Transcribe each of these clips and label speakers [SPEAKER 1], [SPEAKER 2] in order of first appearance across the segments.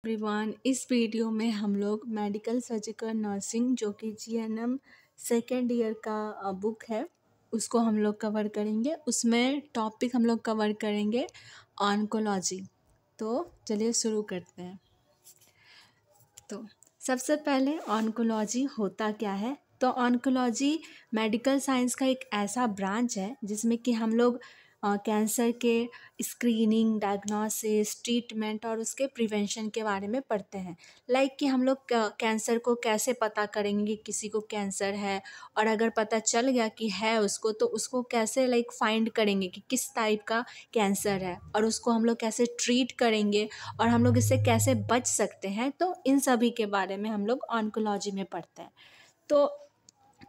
[SPEAKER 1] Everyone, इस video में हम लोग मेडिकल सर्जिकल नर्सिंग जो कि जीएनएम सेकेंड ईयर का बुक है उसको हम लोग कवर करेंगे। उसमें टॉपिक हम लोग कवर करेंगे ऑन्कोलॉजी। तो चलिए शुरू करते हैं। तो सबसे पहले ऑन्कोलॉजी होता क्या है। तो ऑन्कोलॉजी मेडिकल साइंस का एक ऐसा ब्रांच है जिसमें कि हम लोग कैंसर के स्क्रीनिंग, डायग्नोसिस, ट्रीटमेंट और उसके प्रिवेंशन के बारे में पढ़ते हैं। लाइक कि हम लोग कैंसर को कैसे पता करेंगे कि किसी को कैंसर है, और अगर पता चल गया कि है उसको तो उसको कैसे फाइंड करेंगे कि किस टाइप का कैंसर है, और उसको हम लोग कैसे ट्रीट करेंगे और हम लोग इससे कैसे बच सकते हैं। तो इन सभी के बारे में हम लोग ऑन्कोलॉजी में पढ़ते हैं। तो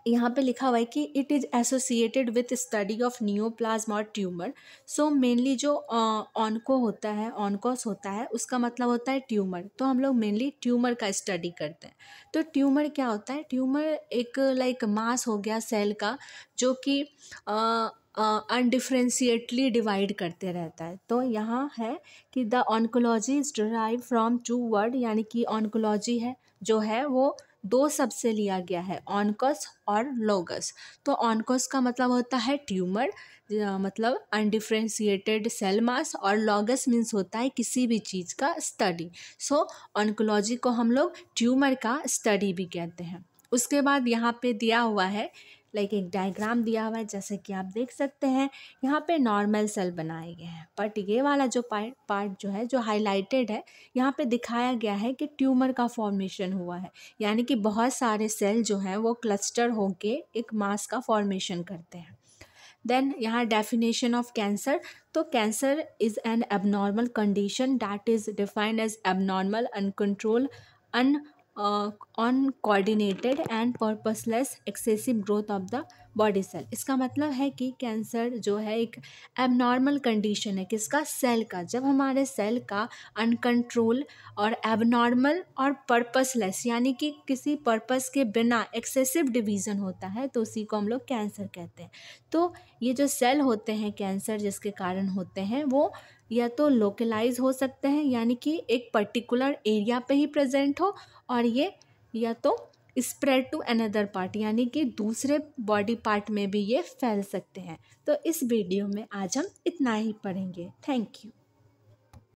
[SPEAKER 1] यहाँ पे लिखा हुआ है कि it is associated with study of neoplasm और ट्यूमर। सो मेनली जो ऑन्को होता है, ऑनकोस होता है, उसका मतलब होता है ट्यूमर। तो हम लोग मेनली ट्यूमर का स्टडी करते हैं। तो ट्यूमर क्या होता है? ट्यूमर एक मास हो गया सेल का जो कि अनडिफ्रेंशिएटली डिवाइड करते रहता है। तो यहाँ है कि the oncology is derive from two word, यानी कि ऑन्कोलॉजी है जो है वो दो शब्द से लिया गया है, ऑनकस और लोगस। तो ऑनकस का मतलब होता है ट्यूमर, मतलब अनडिफ्रेंशिएटेड सेल मास, और लॉगस मीन्स होता है किसी भी चीज़ का स्टडी। सो ऑन्कोलॉजी को हम लोग ट्यूमर का स्टडी भी कहते हैं। उसके बाद यहाँ पे दिया हुआ है एक डायग्राम दिया हुआ है, जैसे कि आप देख सकते हैं यहाँ पे नॉर्मल सेल बनाए गए हैं, बट ये वाला जो पार्ट जो है जो हाईलाइटेड है, यहाँ पे दिखाया गया है कि ट्यूमर का फॉर्मेशन हुआ है। यानी कि बहुत सारे सेल जो हैं वो क्लस्टर होके एक मास का फॉर्मेशन करते हैं। देन यहाँ डेफिनेशन ऑफ कैंसर। तो cancer is an abnormal condition that is defined as abnormal, uncontrol, uncoordinated and purposeless excessive growth of the body cell. इसका मतलब है कि कैंसर जो है एक एबनॉर्मल कंडीशन है किसका? सेल का। जब हमारे सेल का अनकंट्रोल और एबनॉर्मल और पर्पसलेस, यानी कि किसी पर्पस के बिना एक्सेसिव डिवीज़न होता है, तो उसी को हम लोग कैंसर कहते हैं। तो ये जो सेल होते हैं कैंसर जिसके कारण होते हैं, वो या तो लोकलाइज हो सकते हैं, यानी कि एक पर्टिकुलर एरिया पे ही प्रेजेंट हो, और ये या तो स्प्रेड टू अनदर पार्ट, यानी कि दूसरे बॉडी पार्ट में भी ये फैल सकते हैं। तो इस वीडियो में आज हम इतना ही पढ़ेंगे। Thank you.